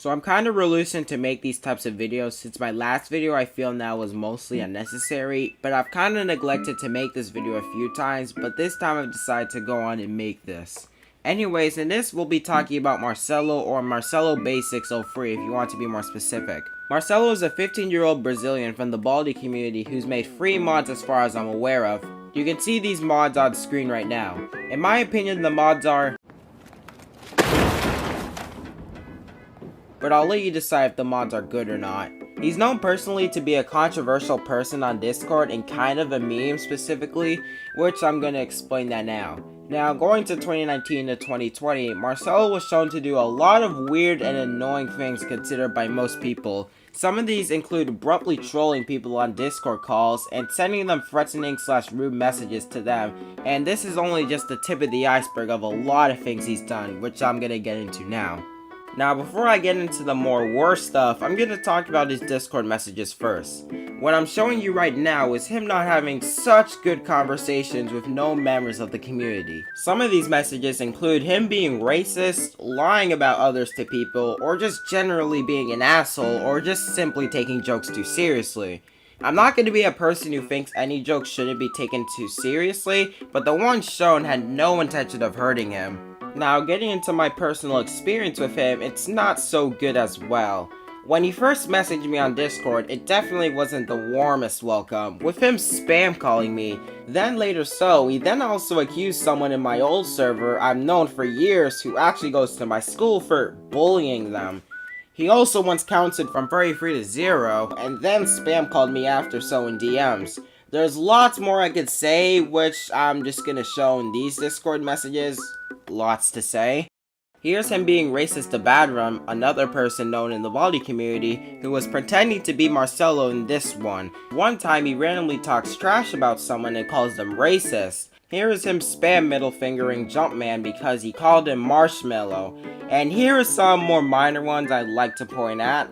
So I'm kind of reluctant to make these types of videos since my last video I feel now was mostly unnecessary, but I've kind of neglected to make this video a few times, but this time I've decided to go on and make this. Anyways, in this we'll be talking about Marcello, or Marcello Basics 03 if you want to be more specific. Marcello is a 15-year-old Brazilian from the Baldi community who's made free mods as far as I'm aware of. You can see these mods on screen right now. In my opinion, the mods are... but I'll let you decide if the mods are good or not. He's known personally to be a controversial person on Discord and kind of a meme specifically, which I'm going to explain that now. Now, going to 2019 to 2020, Marcello was shown to do a lot of weird and annoying things considered by most people. Some of these include abruptly trolling people on Discord calls and sending them threatening/rude messages to them, and this is only just the tip of the iceberg of a lot of things he's done, which I'm going to get into now. Now, before I get into the more worse stuff, I'm going to talk about his Discord messages first. What I'm showing you right now is him not having such good conversations with known members of the community. Some of these messages include him being racist, lying about others to people, or just generally being an asshole, or just simply taking jokes too seriously. I'm not going to be a person who thinks any joke shouldn't be taken too seriously, but the one shown had no intention of hurting him. Now, getting into my personal experience with him, it's not so good as well. When he first messaged me on Discord, it definitely wasn't the warmest welcome, with him spam calling me. Then later he then also accused someone in my old server I've known for years who actually goes to my school for bullying them. He also once counted from 33 to 0, and then spam called me after so in DMs. There's lots more I could say, which I'm just gonna show in these Discord messages. Lots to say. Here's him being racist to Badram, another person known in the Baldi community, who was pretending to be Marcello in this one. One time he randomly talks trash about someone and calls them racist. Here is him spam middle fingering Jumpman because he called him Marcello. And here are some more minor ones I'd like to point at.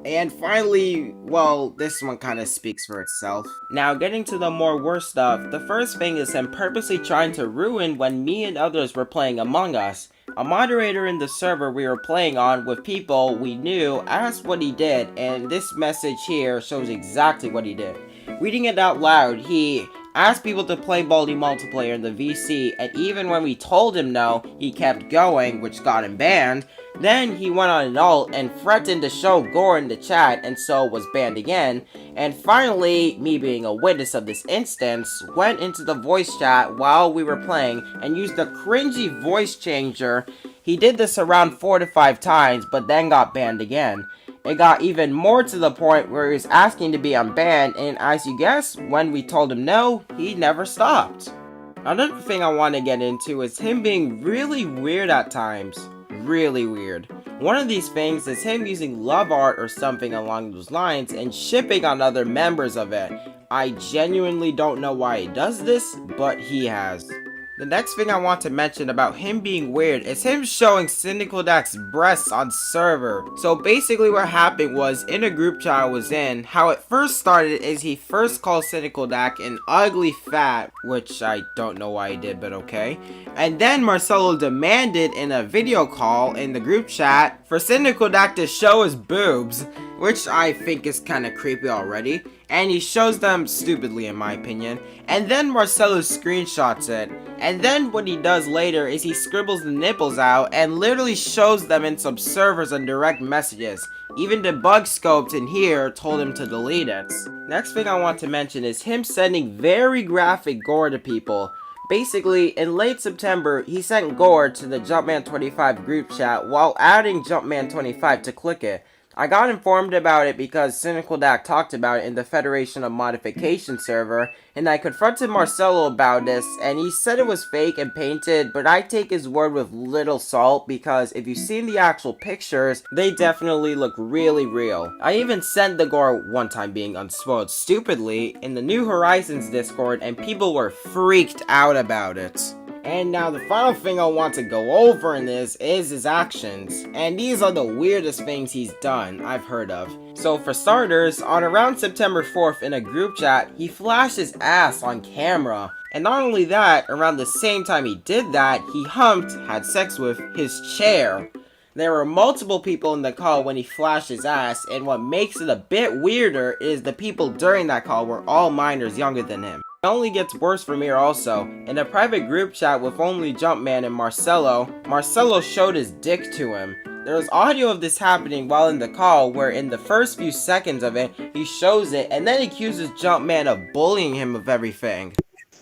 And finally, well, this one kind of speaks for itself. Now, getting to the more worse stuff, the first thing is him purposely trying to ruin when me and others were playing Among Us. A moderator in the server we were playing on with people we knew asked what he did, and this message here shows exactly what he did. Reading it out loud, he asked people to play Baldi multiplayer in the VC, and even when we told him no, he kept going, which got him banned. Then he went on an alt and threatened to show gore in the chat, and so was banned again. And finally, me being a witness of this instance, went into the voice chat while we were playing and used a cringy voice changer. He did this around 4 to 5 times, but then got banned again. It got even more to the point where he was asking to be unbanned, and as you guess, when we told him no, he never stopped. Another thing I want to get into is him being really weird at times. Really weird. One of these things is him using love art or something along those lines and shipping on other members of it. I genuinely don't know why he does this, but he has. The next thing I want to mention about him being weird is him showing Cynical Dak's breasts on server. So basically what happened was, in a group chat I was in, how it first started is he first called Cynical Dak an ugly fat, which I don't know why he did, but okay. And then Marcello demanded in a video call in the group chat for Cynical Dak to show his boobs, which I think is kind of creepy already. And he shows them stupidly in my opinion, and then Marcello screenshots it, and then what he does later is he scribbles the nipples out and literally shows them in some servers and direct messages. Even debug scoped in here told him to delete it. Next thing I want to mention is him sending very graphic gore to people. Basically, in late September, he sent gore to the Jumpman25 group chat while adding Jumpman25 to click it. I got informed about it because Cynical Dak talked about it in the Federation of Modification server, and I confronted Marcello about this, and he said it was fake and painted, but I take his word with little salt because if you've seen the actual pictures, they definitely look really real. I even sent the gore one time being unspoiled stupidly in the New Horizons Discord, and people were freaked out about it. And now the final thing I want to go over in this is his actions. And these are the weirdest things he's done I've heard of. So for starters, on around September 4th in a group chat, he flashed his ass on camera. And not only that, around the same time he did that, he humped, had sex with, his chair. There were multiple people in the call when he flashed his ass, and what makes it a bit weirder is the people during that call were all minors younger than him. It only gets worse from here also. In a private group chat with only Jumpman and Marcello, Marcello showed his dick to him. There was audio of this happening while in the call where in the first few seconds of it, he shows it and then accuses Jumpman of bullying him of everything.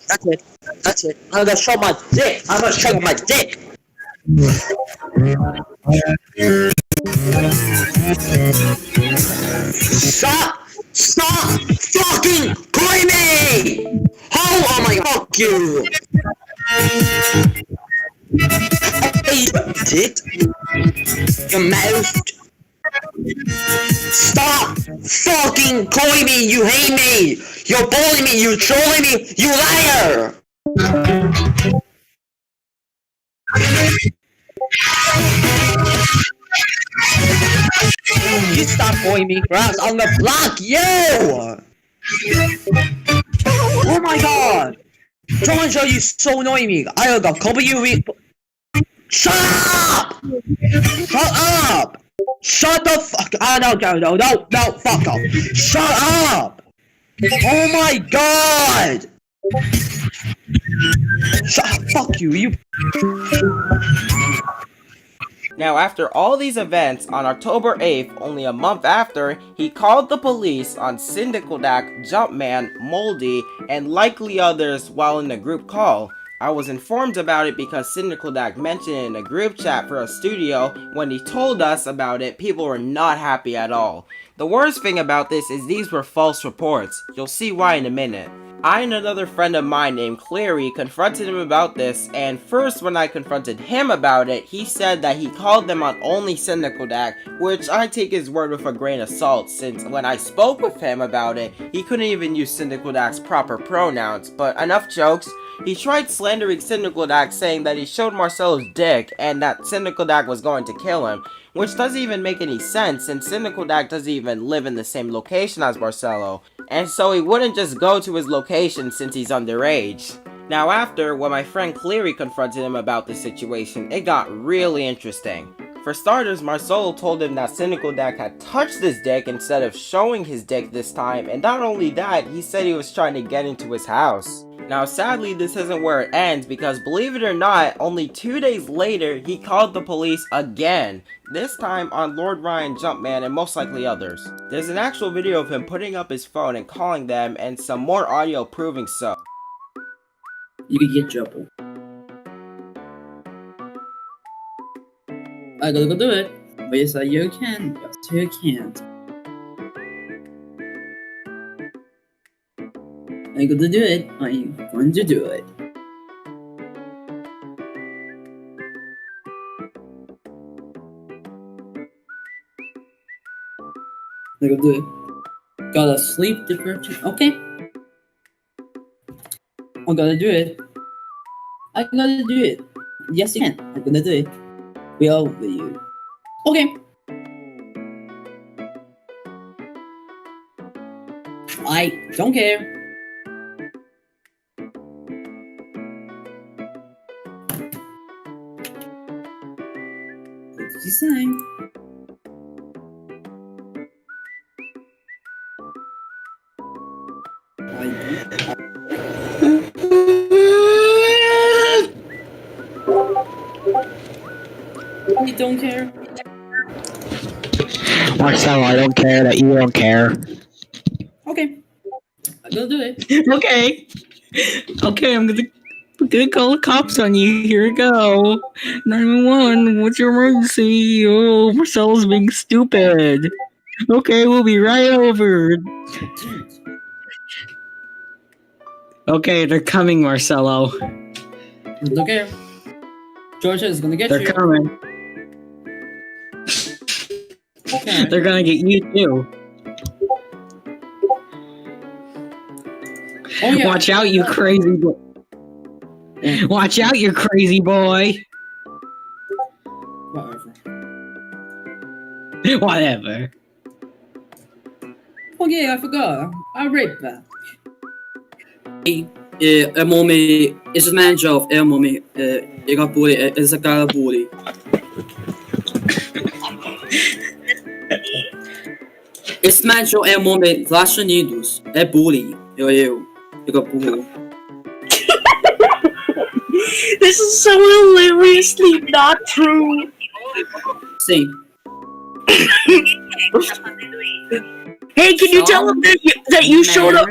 That's it. That's it. I'm gonna show my dick. I'm gonna show you my dick. Stop fucking calling me! Oh my god, fuck you! Hey, tit! Your mouth! Stop fucking calling me! You hate me! You're bullying me! You're trolling me! You liar! You stop calling me, or else I'm gonna block you! Oh my god! John Joe, you so annoying me. I gotta cover you. Shut up! Shut up! Shut the fuck! No, fuck off! Shut up! Oh my god! Fuck you, Now, after all these events, on October 8th, only a month after, he called the police on Syndikaldak, Jumpman, Moldy, and likely others while in the group call. I was informed about it because Syndikaldak mentioned it in a group chat for a studio. When he told us about it, people were not happy at all. The worst thing about this is these were false reports. You'll see why in a minute. I and another friend of mine named Clary confronted him about this, and first when I confronted him about it, he said that he called them on only Syndikaldak, which I take his word with a grain of salt, since when I spoke with him about it, he couldn't even use Syndikaldak's proper pronouns. But enough jokes. He tried slandering Syndikaldak, saying that he showed Marcelo's dick and that Syndikaldak was going to kill him, which doesn't even make any sense since Syndikaldak doesn't even live in the same location as Marcello, and so he wouldn't just go to his location since he's underage. Now after, when my friend Cleary confronted him about the situation, it got really interesting. For starters, Marcelo told him that Syndikaldak had touched his dick instead of showing his dick this time, and not only that, he said he was trying to get into his house. Now sadly, this isn't where it ends because believe it or not, only 2 days later, he called the police again. This time on Lord Ryan, Jumpman, and most likely others. There's an actual video of him putting up his phone and calling them, and some more audio proving so. You could get trouble. I gotta go do it. But yes, you can. Yes, you can't. I gotta do it. I'm going to do it. I gotta do it. Gotta sleep deprivation. Okay. I gotta do it. I gotta do it. Yes, you can. I'm gonna do it. We all will you. Okay. I don't care. What did you say? You don't care? Marcello, I don't care that you don't care. Okay. I'm gonna do it. Okay. Okay, I'm gonna call the cops on you. Here we go. 911, what's your emergency? Oh, Marcelo's being stupid. Okay, we'll be right over. Okay, they're coming, Marcello. Don't care. Georgia is gonna get They're you. coming. Okay. They're gonna get you too. Oh, yeah. Watch out, you crazy boy. Watch out, you crazy boy. Whatever. Whatever. Oh yeah, I forgot. I'm right back. Mommy, it's the manager of Mommy. Ega bully, it's a guy bully. Esse macho é um homem Estados Unidos. É bullying. Eu burro. This is so hilariously not true. Sim. Hey, can you tell him that you showed up?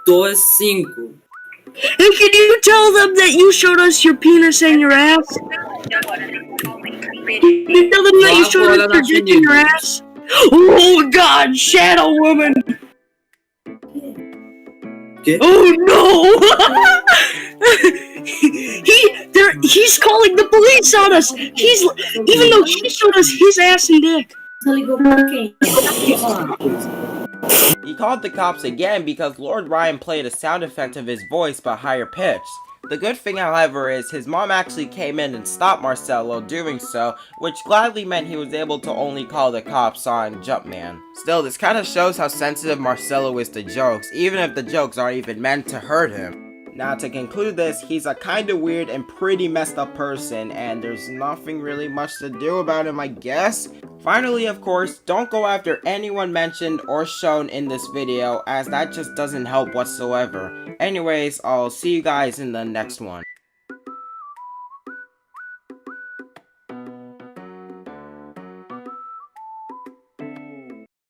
2-5. Hey, can you tell them that you showed us your penis and your ass? Can you tell them that you showed us your dick and your ass? Oh God, Shadow Woman! Okay. Oh no! He's calling the police on us. Even though he showed us his ass and dick. He called the cops again because Lord Ryan played a sound effect of his voice but higher pitched. The good thing, however, is his mom actually came in and stopped Marcello doing so, which gladly meant he was able to only call the cops on Jumpman. Still, this kind of shows how sensitive Marcello is to jokes, even if the jokes aren't even meant to hurt him. Now, to conclude this, he's a kinda weird and pretty messed up person, and there's nothing really much to do about him, I guess. Finally, of course, don't go after anyone mentioned or shown in this video, as that just doesn't help whatsoever. Anyways, I'll see you guys in the next one.